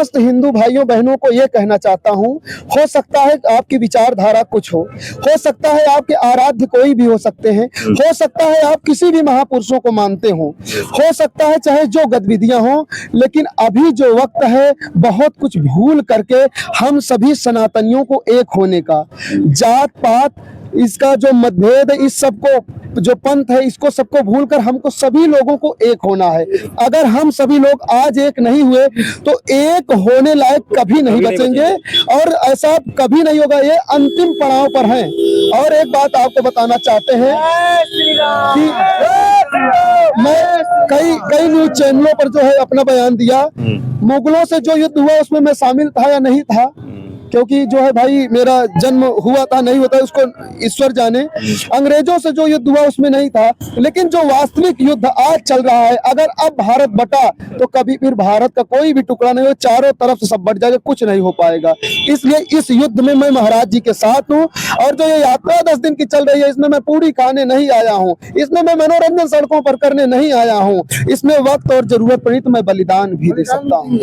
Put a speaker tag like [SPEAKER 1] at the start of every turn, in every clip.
[SPEAKER 1] समस्त हिंदू भाइयों बहनों को ये कहना चाहता हूँ, हो सकता है आपकी विचारधारा कुछ हो सकता है आपके आराध्य कोई भी हो सकते हैं, हो सकता है आप किसी भी महापुरुषों को मानते हो सकता है चाहे जो गतिविधियां हो, लेकिन अभी जो वक्त है बहुत कुछ भूल करके हम सभी सनातनियों को एक होने का, जात पात इसका जो मतभेद है, इस सबको जो पंथ है इसको सबको भूलकर हमको सभी लोगों को एक होना है। अगर हम सभी लोग आज एक नहीं हुए तो एक होने लायक कभी नहीं बचेंगे और ऐसा कभी नहीं होगा। ये अंतिम पड़ाव पर हैं। और एक बात आपको बताना चाहते हैं कि मैं कई न्यूज चैनलों पर जो है अपना बयान दिया, मुगलों से जो युद्ध हुआ उसमें मैं शामिल था या नहीं था, क्योंकि जो है भाई मेरा जन्म हुआ था नहीं होता उसको ईश्वर जाने। अंग्रेजों से जो युद्ध हुआ उसमें नहीं था, लेकिन जो वास्तविक युद्ध आज चल रहा है, अगर अब भारत बटा तो कभी फिर भारत का कोई भी टुकड़ा नहीं हो, चारों तरफ से सब बट जाएगा, कुछ नहीं हो पाएगा। इसलिए इस युद्ध में मैं महाराज जी के साथ हूँ। और जो ये यात्रा 10 दिन की चल रही है इसमें मैं पूरी खाने नहीं आया हूँ, इसमें मैं मनोरंजन सड़कों पर करने नहीं आया हूँ, इसमें वक्त और जरूरत पड़ी तो मैं बलिदान भी दे सकता हूँ।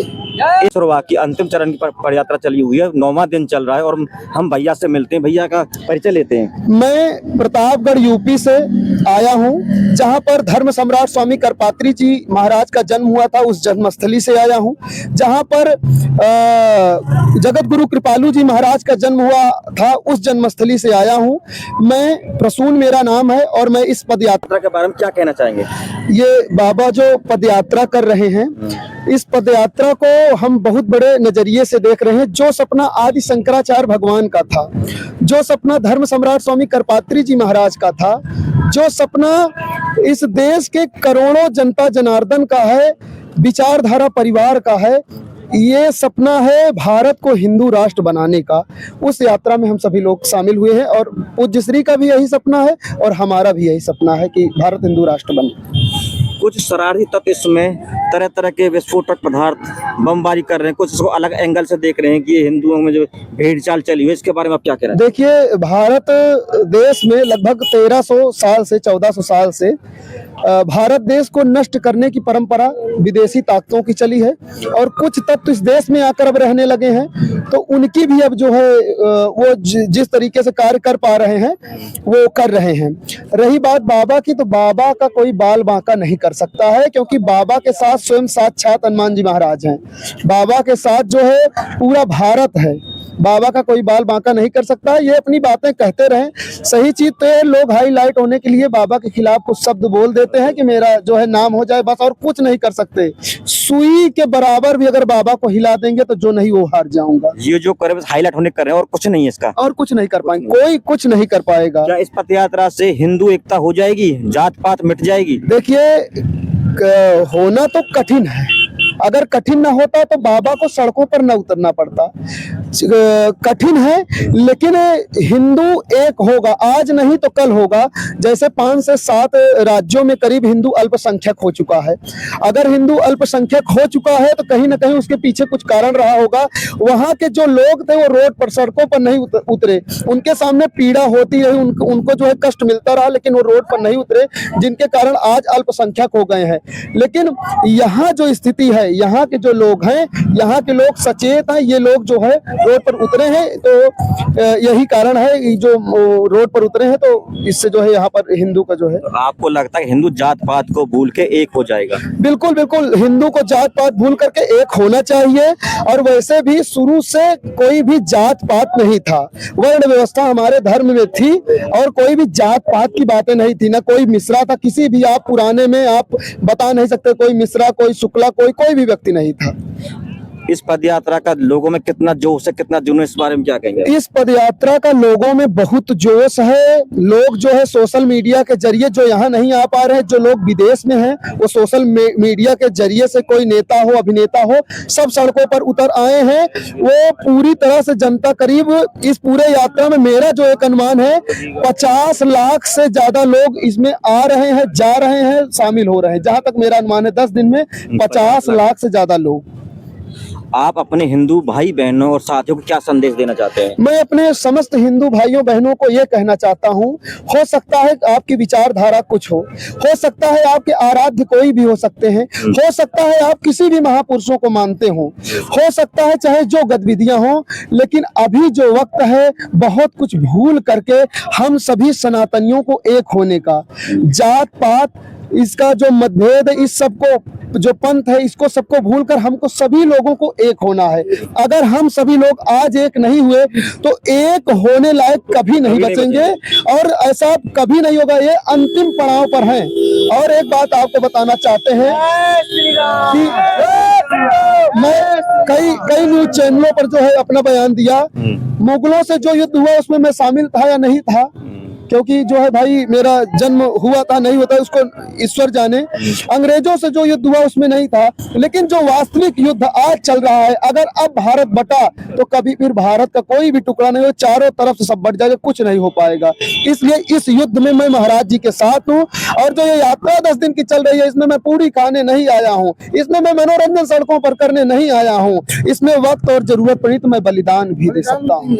[SPEAKER 2] की अंतिम चरण की पदयात्रा चली हुई है, 9वां दिन चल रहा है और हम भैया से मिलते हैं, भैया का परिचय लेते हैं।
[SPEAKER 1] मैं प्रतापगढ़ यूपी से आया हूं, जहां पर धर्म सम्राट स्वामी करपात्री जी महाराज का जन्म हुआ था, उस जन्मस्थली से आया हूं। जहां पर जगत गुरु कृपालु जी महाराज का जन्म हुआ था, उस जन्मस्थली से आया हूं। मैं प्रसून मेरा नाम है और मैं इस पदयात्रा
[SPEAKER 2] के बारे में क्या कहना चाहेंगे?
[SPEAKER 1] ये बाबा जो पदयात्रा कर रहे हैं, इस पदयात्रा को हम बहुत बड़े नजरिए से देख रहे हैं। जो सपना आदि शंकराचार्य भगवान का था, जो सपना धर्म सम्राट स्वामी करपात्री जी महाराज का था, जो सपना इस देश के करोड़ों जनता जनार्दन का है, विचारधारा परिवार का है, ये सपना है भारत को हिंदू राष्ट्र बनाने का। उस यात्रा में हम सभी लोग शामिल हुए हैं और पूज्य श्री का भी यही सपना है और हमारा भी यही सपना है कि भारत हिंदू राष्ट्र बने।
[SPEAKER 2] कुछ शरारती तत्व इसमें तरह तरह के विस्फोटक पदार्थ बमबारी कर रहे हैं, कुछ इसको अलग एंगल से देख रहे हैं कि ये हिंदुओं में जो भेड़ चाल चली हुई है, इसके बारे में आप क्या कह रहे हैं?
[SPEAKER 1] देखिए, भारत देश में लगभग 1300 साल से 1400 साल से भारत देश को नष्ट करने की परंपरा विदेशी ताकतों की चली है और कुछ तत्व इस देश में आकर अब रहने लगे हैं, तो उनकी भी अब जो है वो जिस तरीके से कार्य कर पा रहे हैं वो कर रहे हैं। रही बात बाबा की, तो बाबा का कोई बाल बांका नहीं कर सकता है, क्योंकि बाबा के साथ स्वयं साक्षात हनुमान जी महाराज हैं। बाबा के साथ जो है पूरा भारत है, बाबा का कोई बाल बांका नहीं कर सकता। ये अपनी बातें कहते रहें, सही चीज तो ये लोग हाईलाइट होने के लिए बाबा के खिलाफ कुछ शब्द बोल देते हैं कि मेरा जो है नाम हो जाए, बस, और कुछ नहीं कर सकते। सुई के बराबर भी अगर बाबा को हिला देंगे तो जो नहीं वो हार जाऊंगा।
[SPEAKER 2] ये जो करे बस हाईलाइट होने कर रहे हैं और कुछ नहीं है इसका,
[SPEAKER 1] और कुछ नहीं कर पाएंगे, कोई कुछ नहीं कर पाएगा।
[SPEAKER 2] क्या इस पदयात्रा से हिंदू एकता हो जाएगी, जात पात मिट जाएगी?
[SPEAKER 1] देखिए, होना तो कठिन है, अगर कठिन ना होता तो बाबा को सड़कों पर न उतरना पड़ता। कठिन है, लेकिन हिंदू एक होगा, आज नहीं तो कल होगा। जैसे 5 से 7 राज्यों में करीब हिंदू अल्पसंख्यक हो चुका है। अगर हिंदू अल्पसंख्यक हो चुका है तो कहीं ना कहीं उसके पीछे कुछ कारण रहा होगा। वहां के जो लोग थे वो रोड पर, सड़कों पर नहीं उतरे, उनके सामने पीड़ा होती रही, उनको जो है कष्ट मिलता रहा, लेकिन वो रोड पर नहीं उतरे, जिनके कारण आज अल्पसंख्यक हो गए हैं। लेकिन यहाँ जो स्थिति है, यहाँ के जो लोग हैं, यहाँ के लोग सचेत हैं, ये लोग जो है रोड पर उतरे हैं, तो यही कारण है जो रोड पर उतरे हैं, तो इससे जो है यहाँ पर हिंदू का जो है।
[SPEAKER 2] तो आपको लगता है हिंदू जात पात को भूल के एक हो जाएगा?
[SPEAKER 1] बिल्कुल बिल्कुल, हिंदू को जात पात भूल करके एक होना चाहिए। और वैसे भी शुरू से कोई भी जात पात नहीं था, वर्ण व्यवस्था हमारे धर्म में थी और कोई भी जात पात की बातें नहीं थी, ना कोई मिश्रा था। किसी भी आप पुराने में आप बता नहीं सकते कोई मिश्रा, कोई शुक्ला, कोई भी व्यक्ति नहीं था।
[SPEAKER 2] इस पदयात्रा का लोगों में कितना जोश है, कितना जुनून, इस बारे में क्या कहेंगे?
[SPEAKER 1] इस पदयात्रा का लोगों में बहुत जोश है। लोग जो है सोशल मीडिया के जरिए, जो यहाँ नहीं आ पा रहे हैं, जो लोग विदेश में हैं, वो सोशल मीडिया के जरिए से, कोई नेता हो, अभिनेता हो, सब सड़कों पर उतर आए हैं। वो पूरी तरह से जनता, करीब इस पूरे यात्रा में मेरा जो एक अनुमान है 50 लाख से ज्यादा लोग इसमें आ रहे हैं, जा रहे हैं, शामिल हो रहे हैं। जहां तक मेरा अनुमान है 10 दिन में 50 लाख से ज्यादा लोग।
[SPEAKER 2] आप अपने हिंदू भाई बहनों और साथियों को क्या संदेश देना चाहते हैं?
[SPEAKER 1] मैं अपने समस्त हिंदू भाइयों बहनों को ये कहना चाहता हूँ, हो सकता है आपकी विचारधारा कुछ हो सकता है आपके आराध्य कोई भी हो सकते हैं, हो सकता है आप किसी भी महापुरुषों को मानते हो सकता है चाहे जो गतिविधियां हो, लेकिन अभी जो वक्त है बहुत कुछ भूल करके हम सभी सनातनियों को एक होने का, जात पात इसका जो मतभेद है, इस सबको जो पंथ है इसको सबको भूलकर हमको सभी लोगों को एक होना है। अगर हम सभी लोग आज एक नहीं हुए तो एक होने लायक कभी नहीं बचेंगे और ऐसा कभी नहीं होगा। ये अंतिम पड़ाव पर हैं। और एक बात आपको बताना चाहते हैं कि मैं कई न्यूज चैनलों पर जो है अपना बयान दिया, मुगलों से जो युद्ध हुआ उसमें मैं शामिल था या नहीं था, क्योंकि जो है भाई मेरा जन्म हुआ था नहीं होता उसको ईश्वर जाने। अंग्रेजों से जो युद्ध हुआ उसमें नहीं था, लेकिन जो वास्तविक युद्ध आज चल रहा है, अगर अब भारत बटा तो कभी फिर भारत का कोई भी टुकड़ा नहीं हो, चारों तरफ से सब बट जाएगा, कुछ नहीं हो पाएगा। इसलिए इस युद्ध में मैं महाराज जी के साथ हूँ। और जो ये यात्रा 10 दिन की चल रही है, इसमें मैं पूरी खाने नहीं आया हूँ, इसमें मैं मनोरंजन सड़कों पर करने नहीं आया हूँ। इसमें वक्त और जरूरत पड़ी तो मैं बलिदान भी दे सकता हूँ।